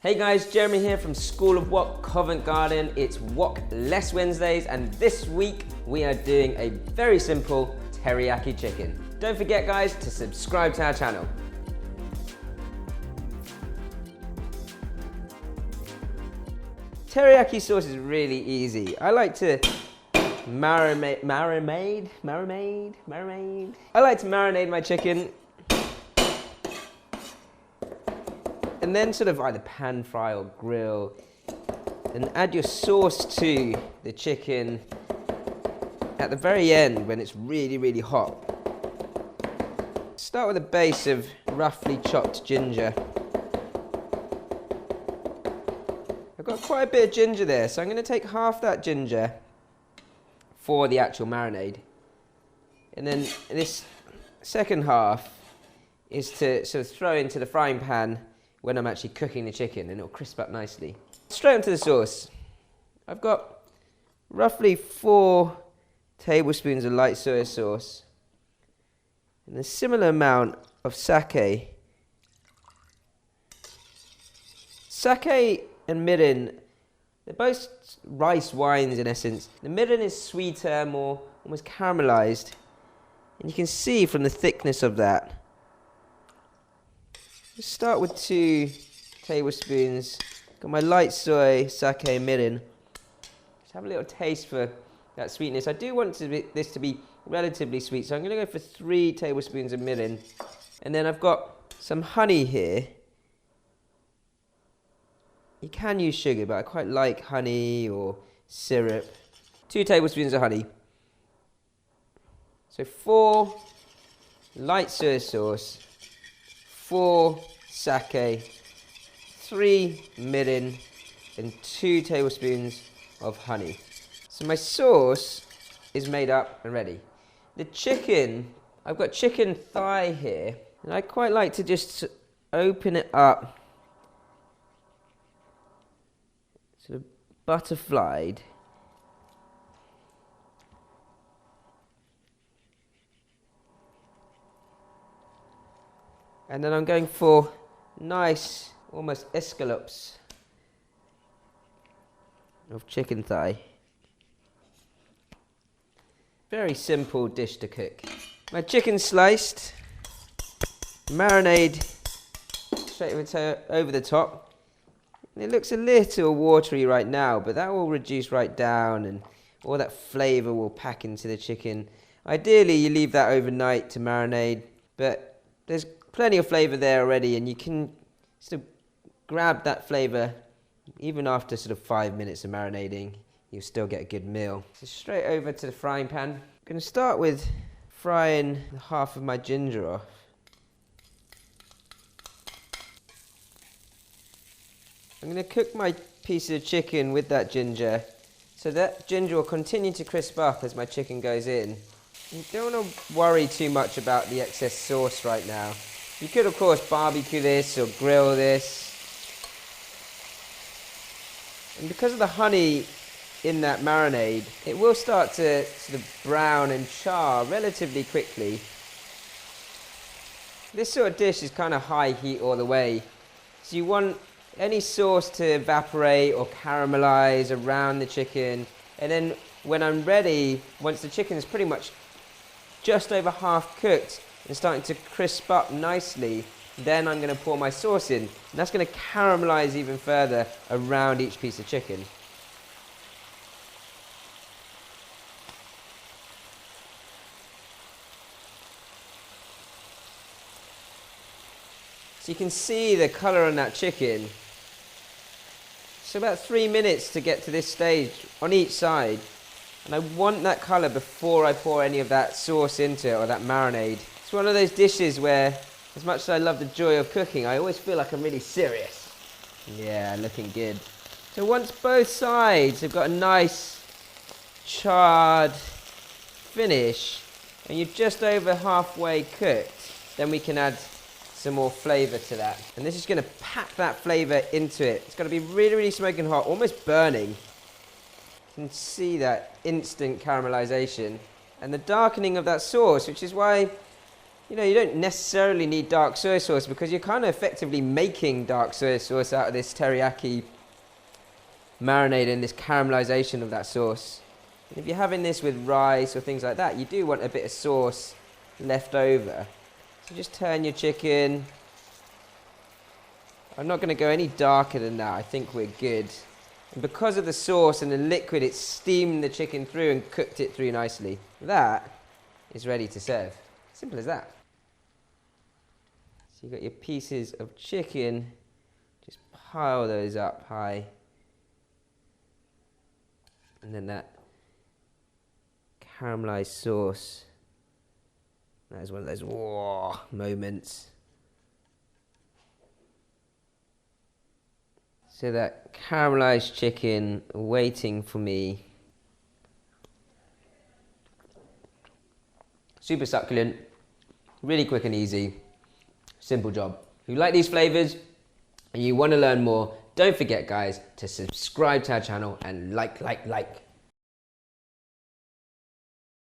Hey guys, Jeremy here from School of Wok, Covent Garden. It's Wok Wednesdays, and this week we are doing a very simple teriyaki chicken. Don't forget guys to subscribe to our channel. Teriyaki sauce is really easy. I like to marinate my chicken and then sort of either pan fry or grill, and add your sauce to the chicken at the very end when it's really, really hot. Start with a base of roughly chopped ginger. I've got quite a bit of ginger there, so I'm going to take half that ginger for the actual marinade. And then this second half is to sort of throw into the frying pan when I'm actually cooking the chicken, and it'll crisp up nicely. Straight onto the sauce. I've got roughly 4 tablespoons of light soy sauce and a similar amount of sake. Sake and mirin, they're both rice wines in essence. The mirin is sweeter, more almost caramelized, and you can see from the thickness of that. Let's start with 2 tablespoons. Got my light soy, sake, mirin. Just have a little taste for that sweetness. I do want this to be relatively sweet, so I'm going to go for 3 tablespoons of mirin. And then I've got some honey here. You can use sugar, but I quite like honey or syrup. 2 tablespoons of honey. So 4 light soy sauce, 4 sake, 3 mirin, and 2 tablespoons of honey. So my sauce is made up and ready. The chicken, I've got chicken thigh here, and I quite like to just open it up, sort of butterflied. And then I'm going for nice, almost escallops of chicken thigh. Very simple dish to cook. My chicken sliced, marinade straight over the top. It looks a little watery right now, but that will reduce right down and all that flavor will pack into the chicken. Ideally, you leave that overnight to marinate, but there's plenty of flavor there already, and you can sort of grab that flavor even after sort of 5 minutes of marinating. You'll still get a good meal. So straight over to the frying pan. I'm going to start with frying half of my ginger off. I'm going to cook my piece of chicken with that ginger, so that ginger will continue to crisp up as my chicken goes in. You don't want to worry too much about the excess sauce right now. You could, of course, barbecue this or grill this. And because of the honey in that marinade, it will start to sort of brown and char relatively quickly. This sort of dish is kind of high heat all the way. So you want any sauce to evaporate or caramelize around the chicken. And then when I'm ready, once the chicken is pretty much just over half cooked and starting to crisp up nicely, then I'm going to pour my sauce in. And that's going to caramelize even further around each piece of chicken. So you can see the color on that chicken. So about 3 minutes to get to this stage on each side. And I want that color before I pour any of that sauce into it or that marinade. It's one of those dishes where, as much as I love the joy of cooking, I always feel like I'm really serious. Yeah, looking good. So once both sides have got a nice charred finish and you're just over halfway cooked, then we can add some more flavor to that. And this is going to pack that flavor into it. It's going to be really, really smoking hot, almost burning. You can see that instant caramelization and the darkening of that sauce, which is why you know, you don't necessarily need dark soy sauce because you're kind of effectively making dark soy sauce out of this teriyaki marinade and this caramelization of that sauce. And if you're having this with rice or things like that, you do want a bit of sauce left over. So just turn your chicken. I'm not going to go any darker than that. I think we're good. And because of the sauce and the liquid, it's steamed the chicken through and cooked it through nicely. That is ready to serve. Simple as that. So you've got your pieces of chicken. Just pile those up high. And then that caramelized sauce. That is one of those whoa moments. So that caramelized chicken waiting for me. Super succulent, really quick and easy, simple job. If you like these flavors and you want to learn more, don't forget guys to subscribe to our channel and like.